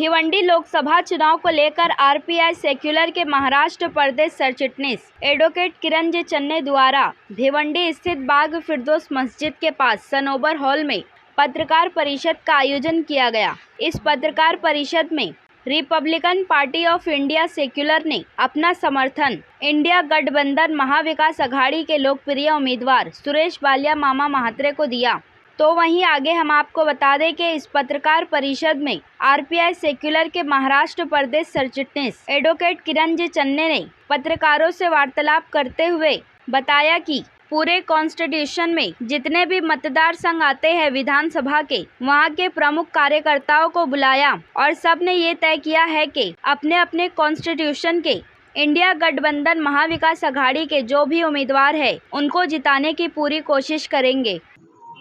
भिवंडी लोकसभा चुनाव को लेकर आरपीआई सेक्युलर के महाराष्ट्र प्रदेश सरचिटनीस एडवोकेट किरण जे चन्ने द्वारा भिवंडी स्थित बाग फिरदौस मस्जिद के पास सनोबर हॉल में पत्रकार परिषद का आयोजन किया गया। इस पत्रकार परिषद में Republican party of India secular ने अपना समर्थन इंडिया गठबंधन महाविकास अघाड़ी के लोकप्रिय उम्मीदवार सुरेश बालिया मामा महात्रे को दिया। तो वहीं आगे हम आपको बता दें कि इस पत्रकार परिषद में आरपीआई सेक्युलर के महाराष्ट्र प्रदेश सरचिटनीस एडवोकेट किरण जे चन्ने ने पत्रकारों से वार्तालाप करते हुए बताया कि पूरे कॉन्स्टिट्यूशन में जितने भी मतदार संघ आते हैं विधानसभा के, वहां के प्रमुख कार्यकर्ताओं को बुलाया और सब ने ये तय किया है कि अपने अपने कॉन्स्टिट्यूशन के इंडिया गठबंधन महाविकास अघाड़ी के जो भी उम्मीदवार है उनको जिताने की पूरी कोशिश करेंगे।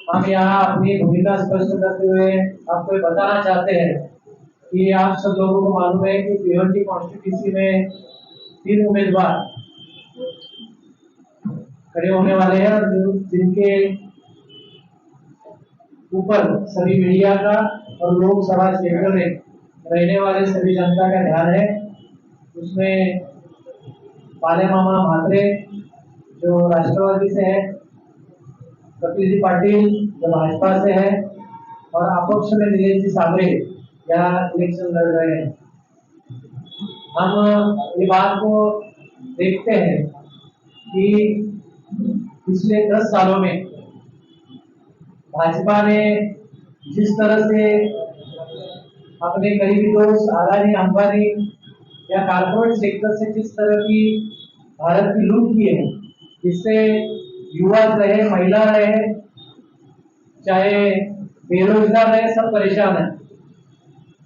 हम यहाँ अपनी भूमिका स्पष्ट करते हुए आपको बताना चाहते हैं कि आप सब लोगों को मालूम है कि भिवंडी कॉन्स्टिट्यूंसी में 3 उम्मीदवार खड़े होने वाले हैं और जिनके ऊपर सभी मीडिया का और लोकसभा क्षेत्र में रहने वाले सभी जनता का ध्यान है। उसमें बालिया मामा महात्रे जो राष्ट्रवादी से है, कपिल जी पाटिल जो भाजपा से है और अपक्ष में नीलेश जी साबरे यहाँ इलेक्शन लड़ रहे हैं। हम ये बात को देखते हैं कि पिछले 10 सालों में भाजपा ने जिस तरह से अपने करीबी दोस्त अदानी अंबानी या कारपोरेट सेक्टर से जिस तरह की भारत की लूट की है, जिससे युवा रहे, महिला रहे, चाहे बेरोजगार रहे, सब परेशान है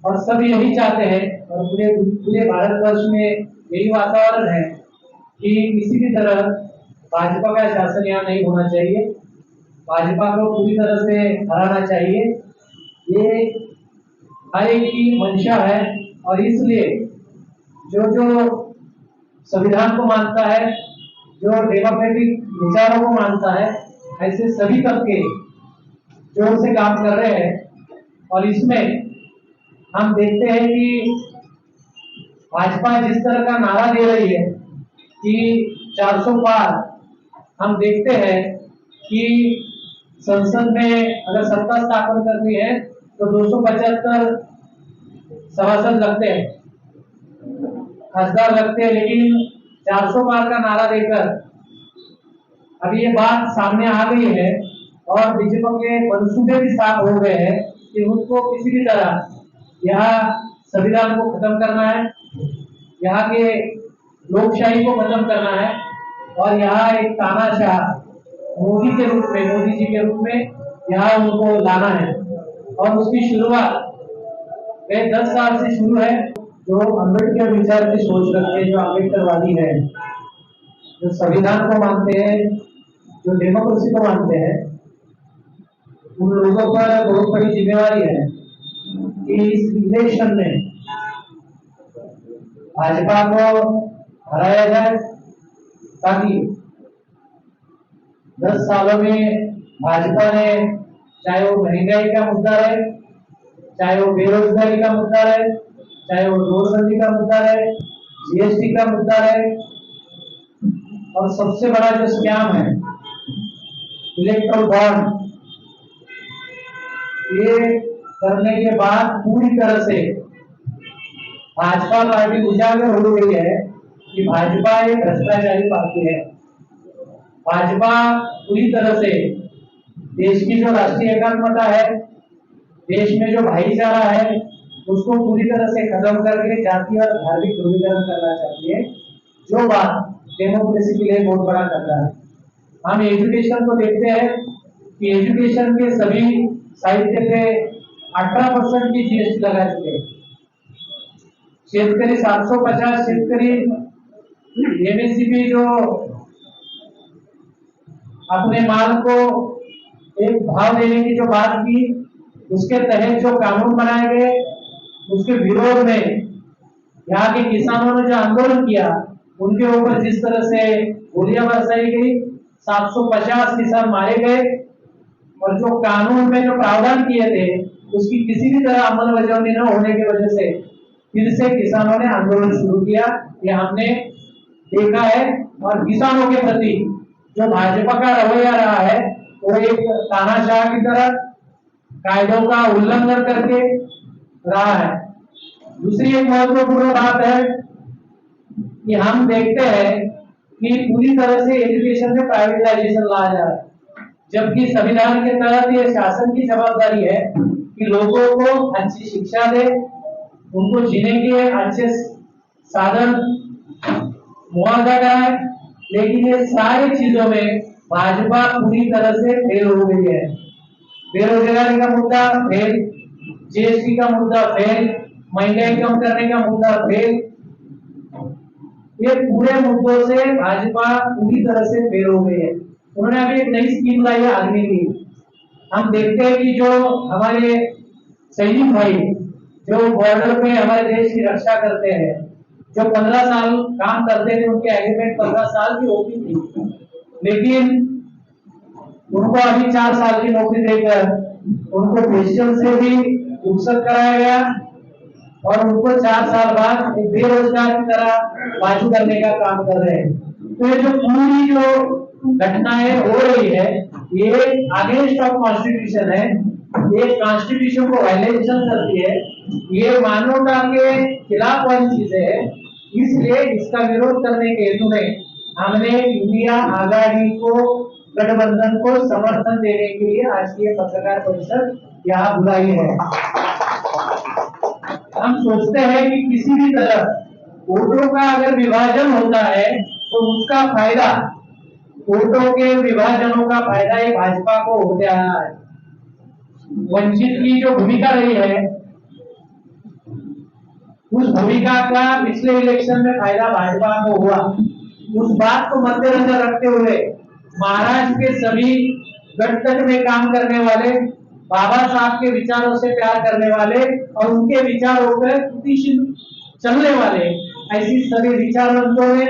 और सब यही चाहते हैं और पूरे भारतवर्ष में यही वातावरण है कि किसी भी तरह भाजपा का शासन यहाँ नहीं होना चाहिए, भाजपा को पूरी तरह से हराना चाहिए। ये हर एक की मंशा है और इसलिए जो संविधान को मानता है, जो डेमोक्रेटिक विचारों को मानता है, ऐसे सभी तबके जोर से काम कर रहे हैं। और इसमें हम देखते हैं कि भाजपा जिस तरह का नारा दे रही है कि 400 पार, हम देखते हैं कि संसद में अगर सत्ता स्थापन करनी है तो 275 सभासद लगते हैं, खासदार लगते हैं, लेकिन 400 पार का नारा देकर अभी ये बात सामने आ गई है और बीजेपी के मंसूबे भी साफ हो गए हैं कि उनको किसी भी तरह यहाँ संविधान को खत्म करना है, यहाँ के लोकशाही को खत्म करना है और यहाँ एक तानाशाह मोदी जी के रूप में यहाँ उनको लाना है। और उसकी शुरुआत 10 साल से शुरू है। जो अम्बेडकर विचार की सोच रखते हैं, जो अम्बेडकरवादी है, जो संविधान को मानते हैं, जो डेमोक्रेसी को मानते हैं, उन लोगों पर बहुत बड़ी जिम्मेवारी है कि इस इलेक्शन में भाजपा को हराया जाए ताकि 10 सालों में भाजपा ने, चाहे वो महंगाई का मुद्दा रहे, चाहे वो बेरोजगारी का मुद्दा रहे, चाहे वो नोटबंदी का मुद्दा रहे, जीएसटी का मुद्दा रहे, और सबसे बड़ा जो स्कैम है इलेक्ट्रल बॉन्ड, ये करने के बाद पूरी तरह से भाजपा पार्टी उजागर हो गई है कि भाजपा एक भ्रष्टाचारी पार्टी है। भाजपा पूरी तरह से देश की जो राष्ट्रीय एकात्मता है, देश में जो भाईचारा है, उसको पूरी तरह से खत्म करके जातीय और धार्मिक ध्रुवीकरण करना चाहती है, जो बात डेमोक्रेसी के लिए बहुत बड़ा खतरा है। हम एजुकेशन को देखते हैं कि एजुकेशन के सभी साहित्य पे 18% की जीएसटी लगा चुके हैं। शेतकरी 750 शेतकरी एमएसपी जो अपने माल को एक भाव देने की जो बात की, उसके तहत जो कानून बनाए गए, उसके विरोध में यहाँ के किसानों ने जो आंदोलन किया, उनके ऊपर जिस तरह से गोलियां बरसाई गई, 750 किसान मारे गए और जो कानून में जो प्रावधान किए थे उसकी किसी भी तरह अमलबजावनी न होने की वजह से फिर से किसानों ने आंदोलन शुरू किया। ये हमने देखा है। और किसानों के प्रति जो भाजपा का रवैया रहा है वो एक तानाशाह की तरह कायदों का उल्लंघन करके रहा है। दूसरी एक महत्वपूर्ण बात है कि हम देखते हैं कि पूरी तरह से एजुकेशन में प्राइवेटाइजेशन लाया जा रहा है, जबकि संविधान के तहत ये शासन की जवाबदारी है कि लोगों को अच्छी शिक्षा दे, उनको जीने के अच्छे साधन मुआवजा कराए। लेकिन ये सारी चीजों में भाजपा पूरी तरह से फेल हो गई है। बेरोजगारी का मुद्दा फेल, जीएसटी का मुद्दा फेल, महंगाई कम करने का मुद्दा फेल। ये पूरे मुद्दों से भाजपा पूरी तरह से फेल हो गई है। उन्होंने अभी एक नई स्कीम लाई है आदमी की। हम देखते हैं कि जो हमारे सैनिक भाई जो बॉर्डर पे हमारे देश की रक्षा करते हैं, जो 15 साल काम करते थे, उनके एग्रीमेंट 15 साल की होती थी, लेकिन उनको अभी 4 साल की नौकरी देकर उनको पेंशन से भी रुखसत कराया गया और उनको 4 साल बाद एक बेरोजगार की तरह बाजू करने का काम कर रहे हैं। तो ये जो पूरी जो घटनाएं हो रही है ये अगेंस्ट ऑफ कॉन्स्टिट्यूशन है, ये कॉन्स्टिट्यूशन को वायलेशन करती है, ये मानवता के खिलाफ वाली चीजें है। इसलिए इसका विरोध करने के हेतु में हमने इंडिया आघाड़ी को गठबंधन को समर्थन देने के लिए आज की पत्रकार परिषद यहाँ बुलाई है। हम सोचते हैं कि किसी भी तरह वोटों का अगर विभाजन होता है तो उसका फायदा, वोटों के विभाजनों का फायदा ये भाजपा को होते आया है। वंचित की जो भूमिका रही है उस भूमिका का पिछले इलेक्शन में फायदा भाजपा को हुआ। उस बात को मद्देनजर रखते हुए महाराष्ट्र के सभी गठबंधन में काम करने वाले, बाबा साहब के विचारों से प्यार करने वाले और उनके विचारों पर कृतिशील चलने वाले ऐसी सभी विचारवंतों ने,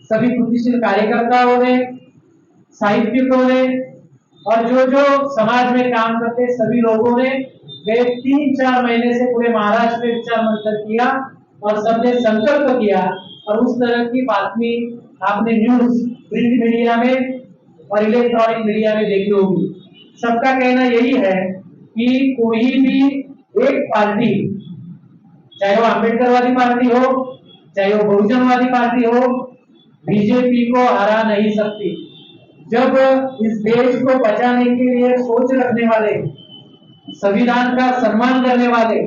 सभी कृतिशील कार्यकर्ताओं ने, साहित्यिकों ने और जो जो समाज में काम करते सभी लोगों ने गए 3-4 महीने से पूरे महाराष्ट्र में विचार मंथन किया और सबने संकल्प किया। और उस तरह की बातमी आपने न्यूज, प्रिंट मीडिया में और इलेक्ट्रॉनिक मीडिया में देखी होगी। सबका कहना यही है कि कोई भी एक पार्टी, चाहे वो अम्बेडकरवादी पार्टी हो, चाहे वो बहुजनवादी पार्टी हो, बीजेपी को हरा नहीं सकती। जब इस देश को बचाने के लिए सोच रखने वाले, संविधान का सम्मान करने वाले,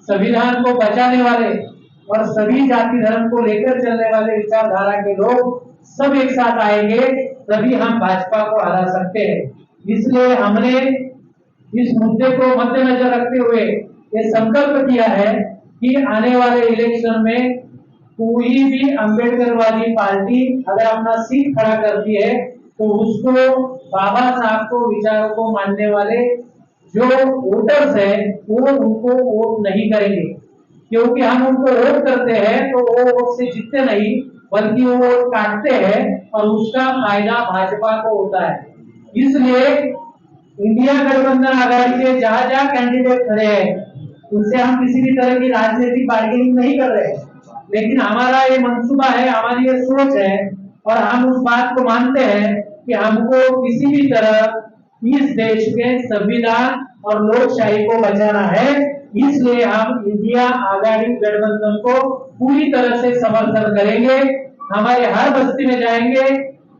संविधान को बचाने वाले और सभी जाति धर्म को लेकर चलने वाले विचारधारा के लोग सब एक साथ आएंगे तभी हम भाजपा को हरा सकते हैं। इसलिए हमने इस मुद्दे को मद्देनजर रखते हुए ये संकल्प किया है कि आने वाले इलेक्शन में कोई भी अम्बेडकरवादी पार्टी अगर अपना सीट खड़ा करती है तो उसको बाबा साहब को विचारों को मानने वाले जो वोटर्स है वो उनको वोट नहीं करेंगे, क्योंकि हम उनको वोट करते हैं तो वो वोट से जीतते नहीं बल्कि वो वोट काटते हैं और उसका फायदा भाजपा को होता है। इसलिए इंडिया गठबंधन आघाड़ी के जहां जहां कैंडिडेट खड़े हैं उनसे हम किसी भी तरह की राजनीतिक बार्गेनिंग नहीं कर रहे, लेकिन हमारा ये मंसूबा है, हमारी ये सोच है और हम उस बात को मानते हैं कि हमको किसी भी तरह इस देश के संविधान और लोकशाही को बचाना है। इसलिए हम इंडिया आघाड़ी गठबंधन को पूरी तरह से समर्थन करेंगे। हमारे हर बस्ती में जाएंगे,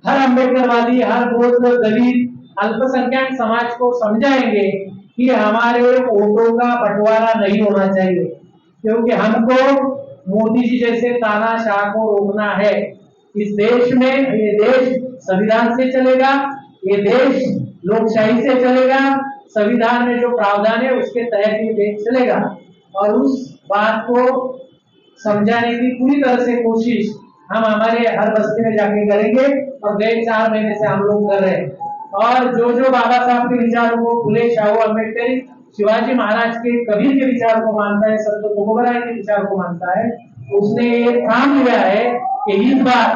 हर अम्बेडकरवादी, हर बौद्ध, दलित, अल्पसंख्यक समाज को समझाएंगे कि हमारे वोटों का बंटवारा नहीं होना चाहिए, क्योंकि हमको मोदी जी जैसे तानाशाह को रोकना है। इस देश में ये देश संविधान से चलेगा, ये देश लोकशाही से चलेगा, संविधान में जो प्रावधान है उसके तहत ये देश चलेगा और उस बात को समझाने की पूरी तरह से कोशिश हम हमारे हर बस्ती में जाके करेंगे और गए 4 महीने से हम लोग कर रहे हैं। और जो जो बाबा साहब के विचारों को, फुले शाहू अम्बेडकर, शिवाजी महाराज के, कबीर के विचार को मानता है, संत तुकोबराय के विचार को मानता है, उसने ये ठान लिया है कि इस बार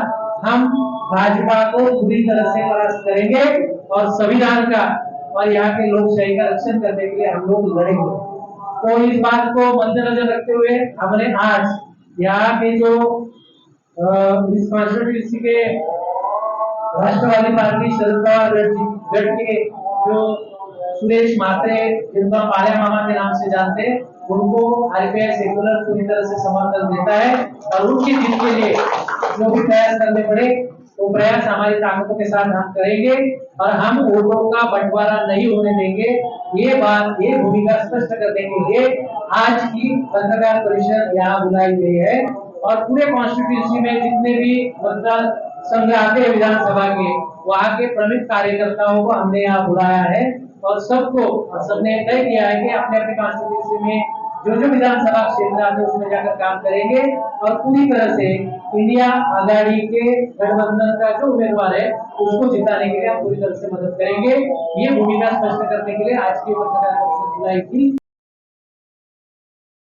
हम भाजपा को पूरी तरह से परास्त करेंगे और संविधान का और यहाँ के लोकशाही का रक्षण करने के लिए हम लोग लड़ेंगे। तो इस बात को मद्देनजर रखते हुए हमने आज यहाँ के जो इस कॉन्स्टिट्यूंसी के राष्ट्रवादी पार्टी शरद पवार गढ़ के जो सुरेश म्हात्रे, जिनको हम पाल्या मामा के नाम से जानते हैं, उनको आरपीआई सेक्युलर पूरी तरह से समर्थन देता है और उनकी जीत के लिए जो भी प्रयास करने पड़े वो प्रयास हमारी ताकतों के साथ हम करेंगे और हम वोटों का बंटवारा नहीं होने देंगे। ये भूमिका स्पष्ट करने के लिए आज की पत्रकार परिषद यहाँ बुलाई गई है और पूरे कॉन्स्टिट्यूंसी में जितने भी मतदान संघ आते हैं विधानसभा के, वहाँ के प्रमुख कार्यकर्ताओं को हमने यहाँ बुलाया है और सबने तय किया है कि अपने अपने कॉन्स्टिट्यूंसी में जो जो विधानसभा क्षेत्र आते हैं उसमें जाकर काम करेंगे और पूरी तरह से इंडिया आघाड़ी के गठबंधन का जो उम्मीदवार है उसको जिताने के लिए हम पूरी तरह से मदद करेंगे। ये भूमिका स्पष्ट करने के लिए आज की पत्रकार परिषद बुलाई थी।